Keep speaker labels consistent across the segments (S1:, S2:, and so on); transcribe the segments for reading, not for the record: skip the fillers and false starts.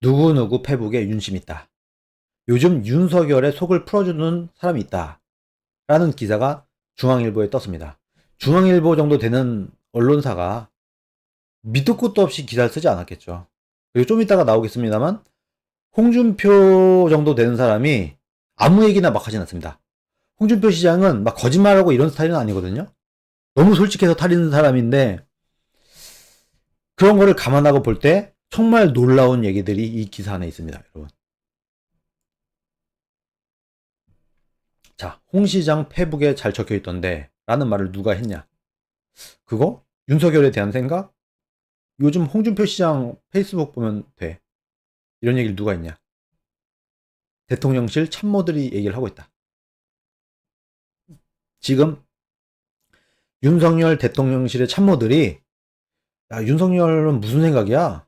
S1: 누구누구 페북에 윤심 있다. 요즘 윤석열의 속을 풀어주는 사람이 있다. 라는 기사가 중앙일보에 떴습니다. 중앙일보 정도 되는 언론사가 밑도 끝도 없이 기사를 쓰지 않았겠죠. 그리고 좀 이따가 나오겠습니다만 홍준표 정도 되는 사람이 아무 얘기나 막 하진 않습니다. 홍준표 시장은 막 거짓말하고 이런 스타일은 아니거든요. 너무 솔직해서 탈리는 사람인데 그런 거를 감안하고 볼 때 정말 놀라운 얘기들이 이 기사 안에 있습니다, 여러분. 자, 홍 시장 페북에 잘 적혀 있던데 라는 말을 누가 했냐? 그거? 윤석열에 대한 생각? 요즘 홍준표 시장 페이스북 보면 돼. 이런 얘기를 누가 했냐? 대통령실 참모들이 얘기를 하고 있다. 지금 윤석열 대통령실의 참모들이 야, 윤석열은 무슨 생각이야?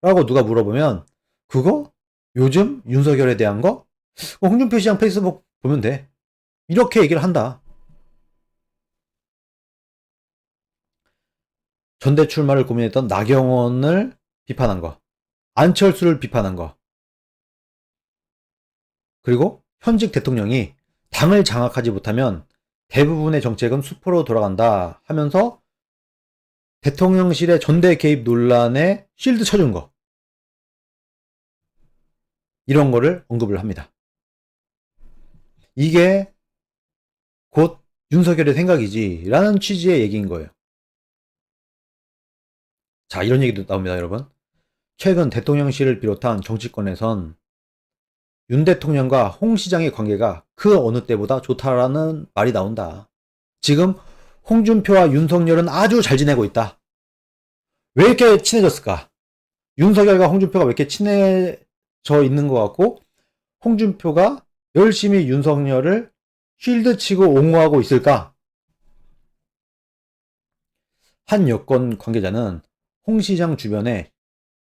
S1: 라고 누가 물어보면 그거? 요즘 윤석열에 대한 거? 홍준표 시장 페이스북 보면 돼. 이렇게 얘기를 한다. 전대 출마를 고민했던 나경원을 비판한 거. 안철수를 비판한 거. 그리고 현직 대통령이 당을 장악하지 못하면 대부분의 정책은 수포로 돌아간다 하면서 대통령실의 전대 개입 논란에 실드 쳐준 거. 이런 거를 언급을 합니다. 이게 곧 윤석열의 생각이지 라는 취지의 얘기인 거예요. 자, 이런 얘기도 나옵니다, 여러분. 최근 대통령실을 비롯한 정치권에선 윤 대통령과 홍 시장의 관계가 그 어느 때보다 좋다라는 말이 나온다. 지금 홍준표와 윤석열은 아주 잘 지내고 있다. 왜 이렇게 친해졌을까? 윤석열과 홍준표가 왜 이렇게 친해져 있는 것 같고 홍준표가 열심히 윤석열을 쉴드 치고 옹호하고 있을까? 한 여권 관계자는 홍 시장 주변에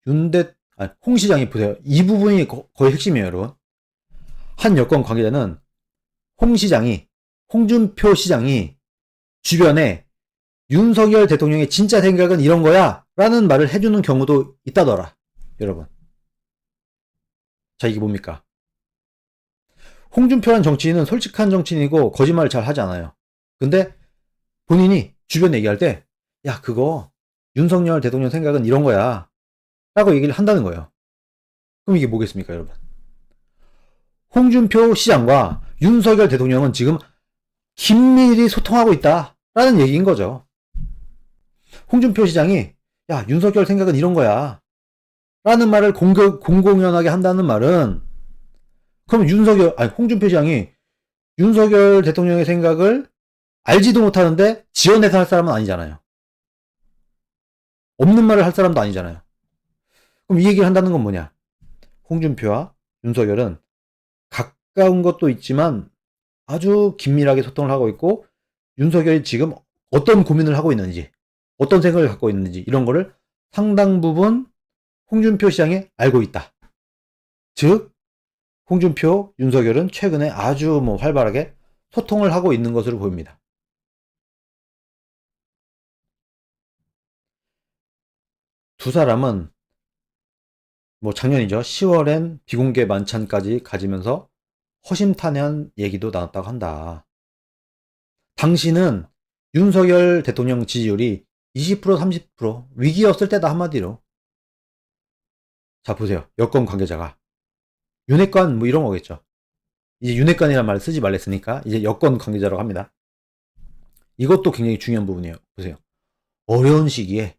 S1: 홍 시장이 보세요. 이 부분이 거의 핵심이에요, 여러분. 한 여권 관계자는 홍준표 시장이 주변에 윤석열 대통령의 진짜 생각은 이런 거야 라는 말을 해주는 경우도 있다더라, 여러분. 자, 이게 뭡니까? 홍준표란 정치인은 솔직한 정치인이고 거짓말을 잘 하지 않아요. 근데 본인이 주변에 얘기할 때 야, 그거 윤석열 대통령 생각은 이런 거야 라고 얘기를 한다는 거예요. 그럼 이게 뭐겠습니까, 여러분? 홍준표 시장과 윤석열 대통령은 지금 긴밀히 소통하고 있다라는 얘기인 거죠. 홍준표 시장이 야, 윤석열 생각은 이런 거야 라는 말을 공공연하게 한다는 말은 그럼 홍준표 시장이 윤석열 대통령의 생각을 알지도 못하는데 지어내서 할 사람은 아니잖아요. 없는 말을 할 사람도 아니잖아요. 그럼 이 얘기를 한다는 건 뭐냐? 홍준표와 윤석열은 가까운 것도 있지만 아주 긴밀하게 소통을 하고 있고 윤석열이 지금 어떤 고민을 하고 있는지 어떤 생각을 갖고 있는지 이런 거를 상당 부분 홍준표 시장이 알고 있다. 즉 홍준표, 윤석열은 최근에 아주 활발하게 소통을 하고 있는 것으로 보입니다. 두 사람은 작년이죠. 10월엔 비공개 만찬까지 가지면서 허심탄회한 얘기도 나눴다고 한다. 당시는 윤석열 대통령 지지율이 20% 30% 위기였을 때다 한마디로. 자, 보세요. 여권 관계자가 윤핵관 이런 거겠죠. 이제 윤핵관이라는 말을 쓰지 말랬으니까 이제 여권 관계자라고 합니다. 이것도 굉장히 중요한 부분이에요. 보세요. 어려운 시기에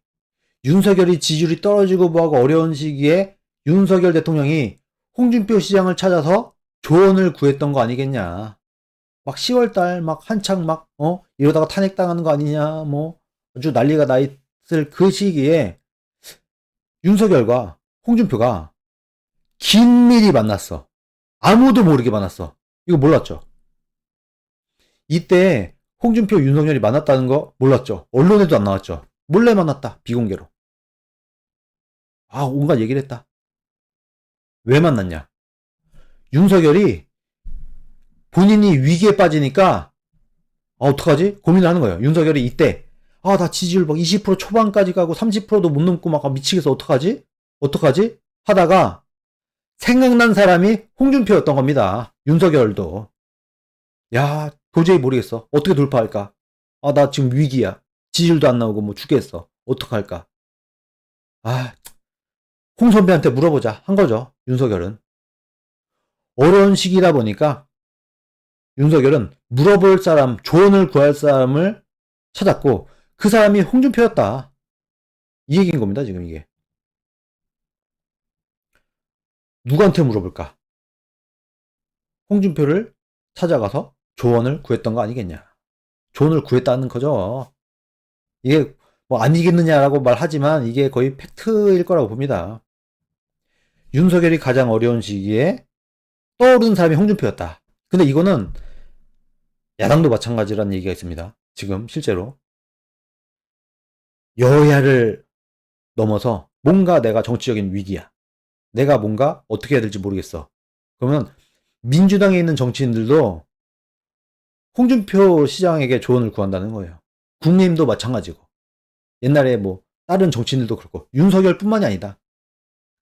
S1: 윤석열이 지지율이 떨어지고 뭐하고 어려운 시기에 윤석열 대통령이 홍준표 시장을 찾아서 조언을 구했던 거 아니겠냐. 10월달 한창 이러다가 탄핵당하는 거 아니냐 아주 난리가 나 있을 그 시기에 윤석열과 홍준표가 긴밀히 만났어. 아무도 모르게 만났어. 이거 몰랐죠? 이때 홍준표, 윤석열이 만났다는 거 몰랐죠? 언론에도 안 나왔죠? 몰래 만났다. 비공개로. 온갖 얘기를 했다. 왜 만났냐? 윤석열이 본인이 위기에 빠지니까 어떡하지? 고민을 하는 거예요. 윤석열이 이때 나 지지율 20% 초반까지 가고 30%도 못 넘고 미치겠어. 어떡하지? 하다가 생각난 사람이 홍준표였던 겁니다. 윤석열도. 야, 도저히 모르겠어. 어떻게 돌파할까? 아, 나 지금 위기야. 지지율도 안 나오고 뭐 죽겠어. 어떡할까? 아, 홍 선배한테 물어보자 한 거죠. 윤석열은. 어려운 시기다 보니까 윤석열은 물어볼 사람, 조언을 구할 사람을 찾았고 그 사람이 홍준표였다. 이 얘기인 겁니다. 지금 이게. 누구한테 물어볼까? 홍준표를 찾아가서 조언을 구했던 거 아니겠냐. 조언을 구했다는 거죠. 이게 뭐 아니겠느냐라고 말하지만 이게 거의 팩트일 거라고 봅니다. 윤석열이 가장 어려운 시기에 떠오르는 사람이 홍준표였다. 근데 이거는 야당도 마찬가지라는 얘기가 있습니다. 지금 실제로. 여야를 넘어서 뭔가 내가 정치적인 위기야. 내가 뭔가 어떻게 해야 될지 모르겠어. 그러면 민주당에 있는 정치인들도 홍준표 시장에게 조언을 구한다는 거예요. 국민의힘도 마찬가지고. 옛날에 뭐 다른 정치인들도 그렇고 윤석열뿐만이 아니다.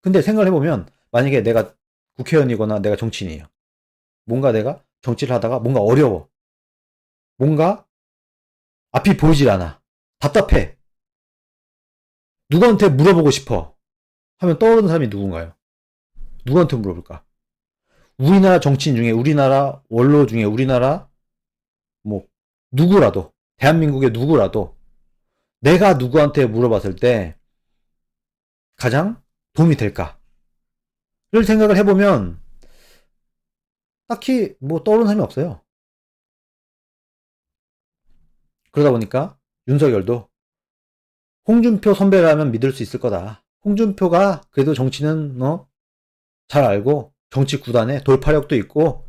S1: 근데 생각을 해보면 만약에 내가 국회의원이거나 내가 정치인이에요. 뭔가 내가 정치를 하다가 뭔가 어려워. 뭔가 앞이 보이질 않아. 답답해. 누구한테 물어보고 싶어. 하면 떠오르는 사람이 누군가요? 누구한테 물어볼까? 우리나라 정치인 중에, 우리나라 원로 중에, 우리나라 뭐 누구라도, 대한민국의 누구라도 내가 누구한테 물어봤을 때 가장 도움이 될까를 생각을 해보면 딱히 뭐 떠오르는 사람이 없어요. 그러다 보니까 윤석열도 홍준표 선배라면 믿을 수 있을 거다. 홍준표가 그래도 정치는 잘 알고 정치 구단에 돌파력도 있고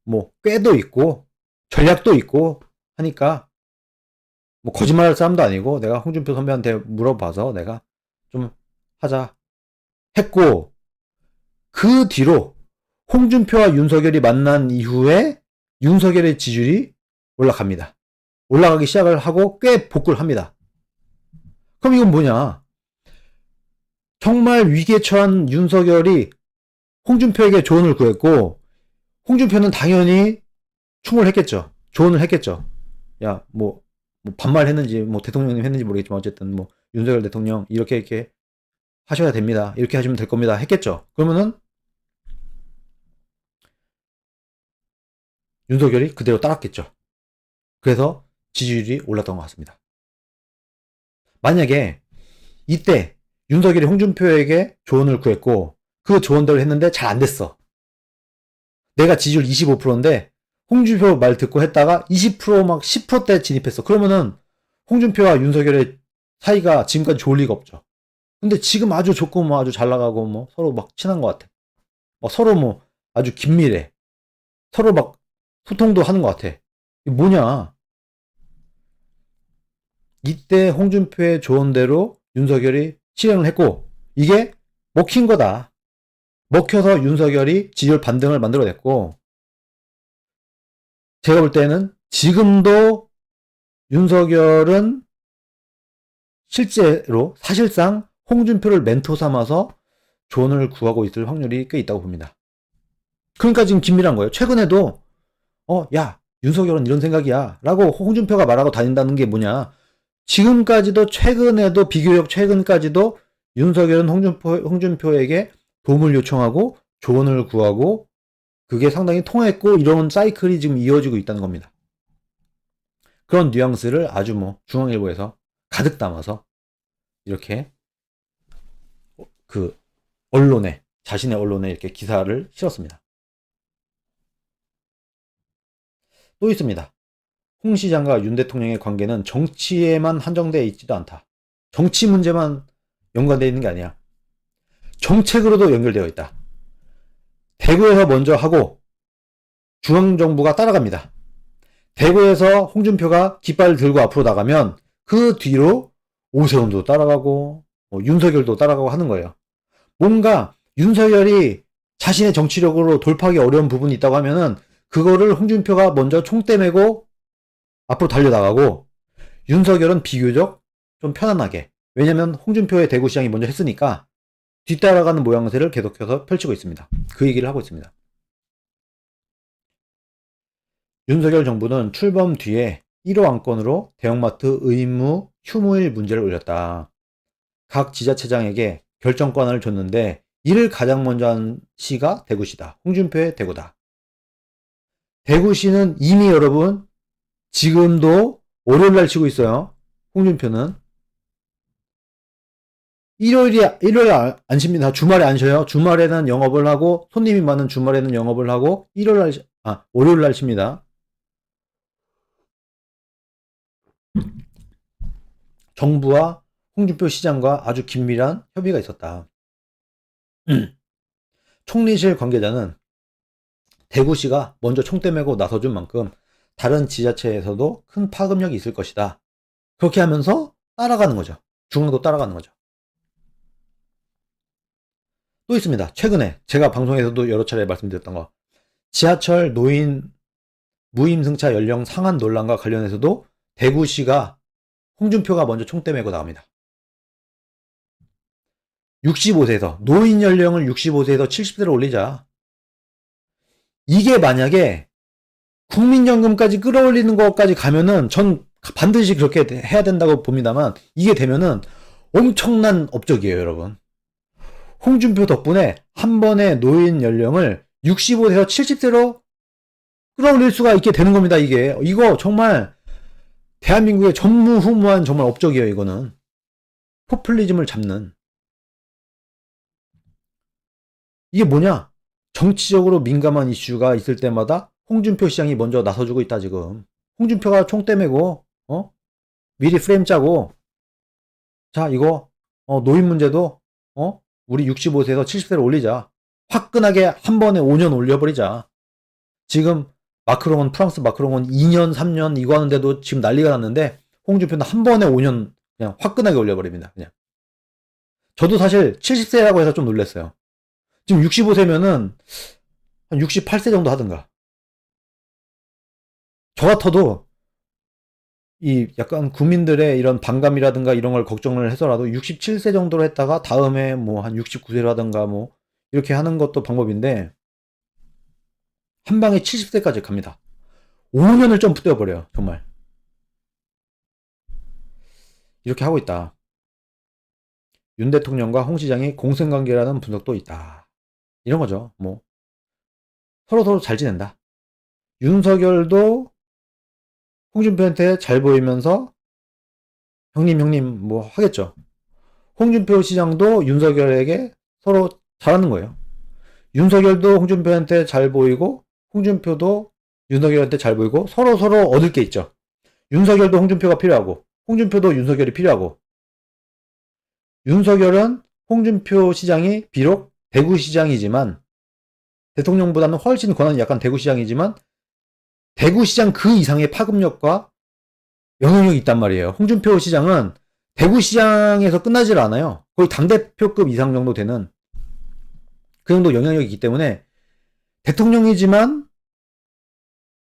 S1: 뭐 꾀도 있고 전략도 있고 하니까 뭐 거짓말할 사람도 아니고 내가 홍준표 선배한테 물어봐서 내가 좀 하자 했고 그 뒤로 홍준표와 윤석열이 만난 이후에 윤석열의 지지율이 올라갑니다. 올라가기 시작을 하고 꽤 복구를 합니다. 그럼 이건 뭐냐? 정말 위기에 처한 윤석열이 홍준표에게 조언을 구했고 홍준표는 당연히 충고를 했겠죠. 조언을 했겠죠. 야, 뭐 반말했는지 뭐 대통령님 했는지 모르겠지만 어쨌든 뭐 윤석열 대통령 이렇게 하셔야 됩니다. 이렇게 하시면 될 겁니다. 했겠죠. 그러면은 윤석열이 그대로 따랐겠죠. 그래서 지지율이 올랐던 것 같습니다. 만약에 이때 윤석열이 홍준표에게 조언을 구했고 그 조언대로 했는데 잘 안 됐어. 내가 지지율 25%인데 홍준표 말 듣고 했다가 20%막 10%대 진입했어. 그러면은 홍준표와 윤석열의 사이가 지금까지 좋을 리가 없죠. 근데 지금 아주 좋고 뭐 아주 잘 나가고 뭐 서로 막 친한 것 같아. 서로 뭐 아주 긴밀해. 서로 막 소통도 하는 것 같아. 이게 뭐냐? 이때 홍준표의 조언대로 윤석열이 실행을 했고 이게 먹힌 거다. 먹혀서 윤석열이 지지율 반등을 만들어냈고 제가 볼 때는 지금도 윤석열은 실제로 사실상 홍준표를 멘토 삼아서 조언을 구하고 있을 확률이 꽤 있다고 봅니다. 그러니까 지금 긴밀한 거예요. 최근에도 야 윤석열은 이런 생각이야 라고 홍준표가 말하고 다닌다는 게 뭐냐. 지금까지도 최근에도 비교적 최근까지도 윤석열은 홍준표에게 도움을 요청하고 조언을 구하고 그게 상당히 통했고 이런 사이클이 지금 이어지고 있다는 겁니다. 그런 뉘앙스를 아주 뭐 중앙일보에서 가득 담아서 이렇게 그 언론에 자신의 언론에 이렇게 기사를 실었습니다. 또 있습니다. 홍 시장과 윤 대통령의 관계는 정치에만 한정되어 있지도 않다. 정치 문제만 연관되어 있는 게 아니야. 정책으로도 연결되어 있다. 대구에서 먼저 하고 중앙정부가 따라갑니다. 대구에서 홍준표가 깃발을 들고 앞으로 나가면 그 뒤로 오세훈도 따라가고 윤석열도 따라가고 하는 거예요. 뭔가 윤석열이 자신의 정치력으로 돌파하기 어려운 부분이 있다고 하면은 그거를 홍준표가 먼저 총대 메고 앞으로 달려나가고 윤석열은 비교적 좀 편안하게 왜냐면 홍준표의 대구시장이 먼저 했으니까 뒤따라가는 모양새를 계속해서 펼치고 있습니다. 그 얘기를 하고 있습니다. 윤석열 정부는 출범 뒤에 1호 안건으로 대형마트 의무 휴무일 문제를 올렸다. 각 지자체장에게 결정권을 줬는데 이를 가장 먼저 한 시가 대구시다. 홍준표의 대구다. 대구시는 이미 여러분 지금도 월요일날 치고 있어요. 홍준표는 일요일에 안 쉽니다. 주말에 안 쉬어요. 주말에는 영업을 하고 손님이 많은 주말에는 영업을 하고 월요일날 쉽니다. 정부와 홍준표 시장과 아주 긴밀한 협의가 있었다. 총리실 관계자는 대구시가 먼저 총대 메고 나서준 만큼 다른 지자체에서도 큰 파급력이 있을 것이다. 그렇게 하면서 따라가는 거죠. 중앙도 따라가는 거죠. 또 있습니다. 최근에 제가 방송에서도 여러 차례 말씀드렸던 거. 지하철 노인 무임승차 연령 상한 논란과 관련해서도 대구시가 홍준표가 먼저 총대 메고 나옵니다. 65세에서 노인 연령을 65세에서 70세로 올리자. 이게 만약에 국민연금까지 끌어올리는 것까지 가면은 전 반드시 그렇게 해야 된다고 봅니다만 이게 되면은 엄청난 업적이에요, 여러분. 홍준표 덕분에 한 번에 노인 연령을 65세에서 70세로 끌어올릴 수가 있게 되는 겁니다, 이게. 이거 정말 대한민국의 전무후무한 정말 업적이에요, 이거는. 포퓰리즘을 잡는. 이게 뭐냐? 정치적으로 민감한 이슈가 있을 때마다 홍준표 시장이 먼저 나서주고 있다, 지금. 홍준표가 총대 메고, 미리 프레임 짜고, 자, 이거, 노인 문제도, 우리 65세에서 70세로 올리자. 화끈하게 한 번에 5년 올려버리자. 지금 프랑스 마크롱은 2년, 3년 이거 하는데도 지금 난리가 났는데, 홍준표는 한 번에 5년 그냥 화끈하게 올려버립니다, 그냥. 저도 사실 70세라고 해서 좀 놀랐어요. 지금 65세면은 한 68세 정도 하든가. 저 같아도 이 약간 국민들의 이런 반감이라든가 이런 걸 걱정을 해서라도 67세 정도로 했다가 다음에 뭐 한 69세로 하든가 뭐 이렇게 하는 것도 방법인데 한 방에 70세까지 갑니다. 5년을 점프 뛰어버려요, 정말. 이렇게 하고 있다. 윤 대통령과 홍 시장이 공생관계라는 분석도 있다. 이런 거죠. 뭐 서로 잘 지낸다. 윤석열도 홍준표한테 잘 보이면서 형님 뭐 하겠죠. 홍준표 시장도 윤석열에게 서로 잘하는 거예요. 윤석열도 홍준표한테 잘 보이고 홍준표도 윤석열한테 잘 보이고 서로 얻을 게 있죠. 윤석열도 홍준표가 필요하고 홍준표도 윤석열이 필요하고 윤석열은 홍준표 시장이 비록 대구시장이지만 대통령보다는 훨씬 권한이 약한 대구시장이지만 대구시장 그 이상의 파급력과 영향력이 있단 말이에요. 홍준표 시장은 대구시장에서 끝나질 않아요. 거의 당대표급 이상 정도 되는 그 정도 영향력이 있기 때문에 대통령이지만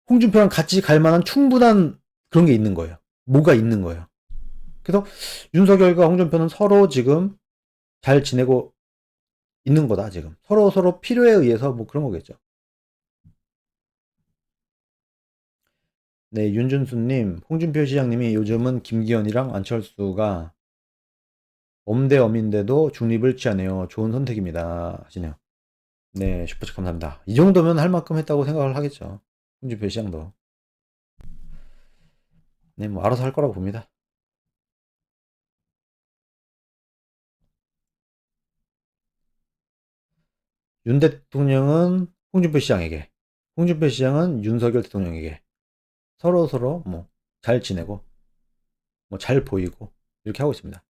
S1: 홍준표랑 같이 갈 만한 충분한 그런 게 있는 거예요. 뭐가 있는 거예요. 그래서 윤석열과 홍준표는 서로 지금 잘 지내고 있는 거다, 지금. 서로 필요에 의해서 뭐 그런 거겠죠. 네, 윤준수님, 홍준표 시장님이 요즘은 김기현이랑 안철수가 엄대엄인데도 중립을 취하네요. 좋은 선택입니다. 하시네요. 네, 슈퍼챗 감사합니다. 이 정도면 할 만큼 했다고 생각을 하겠죠. 홍준표 시장도. 네, 뭐 알아서 할 거라고 봅니다. 윤 대통령은 홍준표 시장에게, 홍준표 시장은 윤석열 대통령에게 서로 뭐 잘 지내고 뭐 잘 보이고 이렇게 하고 있습니다.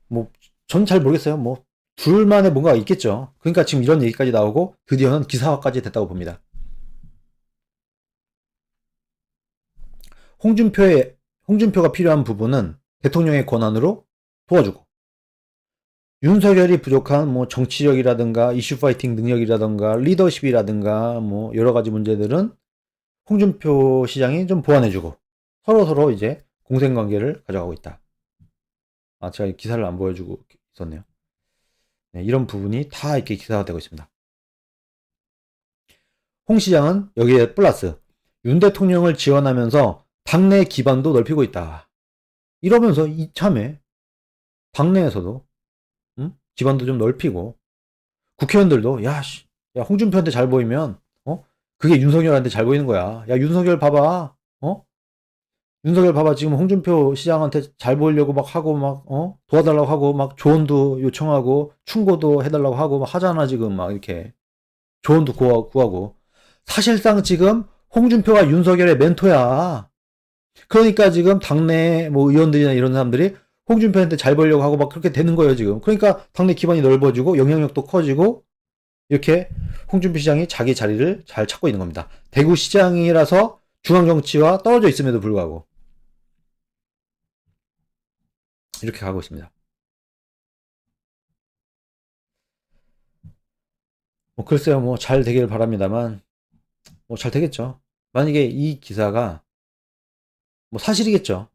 S1: 뭐 전 잘 모르겠어요. 뭐 둘만의 뭔가가 있겠죠. 그러니까 지금 이런 얘기까지 나오고 드디어는 기사화까지 됐다고 봅니다. 홍준표가 필요한 부분은 대통령의 권한으로 도와주고 윤석열이 부족한 뭐 정치력이라든가 이슈 파이팅 능력이라든가 리더십이라든가 뭐 여러 가지 문제들은 홍준표 시장이 좀 보완해주고 서로 이제 공생관계를 가져가고 있다. 아, 제가 기사를 안 보여주고 있었네요. 네, 이런 부분이 다 이렇게 기사가 되고 있습니다. 홍 시장은 여기에 플러스 윤 대통령을 지원하면서 당내 기반도 넓히고 있다. 이러면서 이참에 당내에서도 기반도 좀 넓히고 국회의원들도 야 홍준표한테 잘 보이면 그게 윤석열한테 잘 보이는 거야. 야 윤석열 봐봐. 윤석열 봐봐 지금 홍준표 시장한테 잘 보이려고 막 하고 막 도와달라고 하고 막 조언도 요청하고 충고도 해달라고 하고 막 하잖아 지금 막 이렇게 조언도 구하고 사실상 지금 홍준표가 윤석열의 멘토야. 그러니까 지금 당내 뭐 의원들이나 이런 사람들이 홍준표한테 잘 보이려고 하고 막 그렇게 되는 거예요 지금. 그러니까 당내 기반이 넓어지고 영향력도 커지고 이렇게 홍준표 시장이 자기 자리를 잘 찾고 있는 겁니다. 대구 시장이라서 중앙 정치와 떨어져 있음에도 불구하고 이렇게 가고 있습니다. 뭐 글쎄요, 뭐 잘 되길 바랍니다만 뭐 잘 되겠죠. 만약에 이 기사가 뭐 사실이겠죠.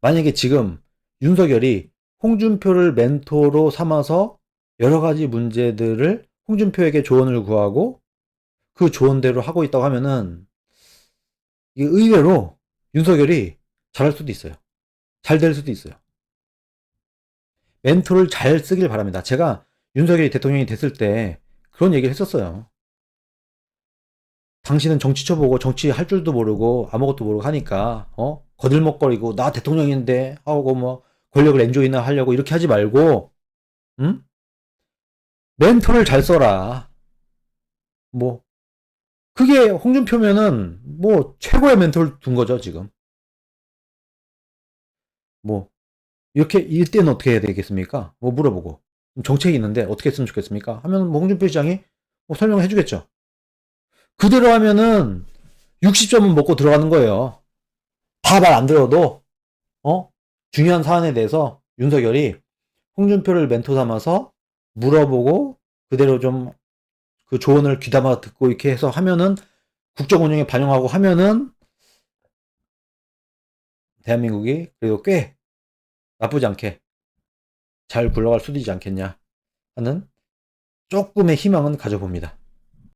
S1: 만약에 지금 윤석열이 홍준표를 멘토로 삼아서 여러 가지 문제들을 홍준표에게 조언을 구하고 그 조언대로 하고 있다고 하면은 이게 의외로 윤석열이 잘할 수도 있어요. 잘 될 수도 있어요. 멘토를 잘 쓰길 바랍니다. 제가 윤석열이 대통령이 됐을 때 그런 얘기를 했었어요. 당신은 정치 쳐보고 정치 할 줄도 모르고 아무것도 모르고 하니까 거들먹거리고 나 대통령인데 하고 뭐 권력을 엔조이나 하려고 이렇게 하지 말고 응? 멘토를 잘 써라. 뭐 그게 홍준표면은 뭐 최고의 멘토를 둔 거죠 지금. 뭐 이렇게 이때는 어떻게 해야 되겠습니까? 뭐 물어보고 정책이 있는데 어떻게 했으면 좋겠습니까? 하면 뭐 홍준표 시장이 뭐 설명을 해주겠죠. 그대로 하면은 60점은 먹고 들어가는 거예요. 다 말 안 들어도 중요한 사안에 대해서 윤석열이 홍준표를 멘토 삼아서 물어보고 그대로 좀 그 조언을 귀담아 듣고 이렇게 해서 하면은 국정 운영에 반영하고 하면은 대한민국이 그래도 꽤 나쁘지 않게 잘 굴러갈 수도 있지 않겠냐 하는 조금의 희망은 가져봅니다.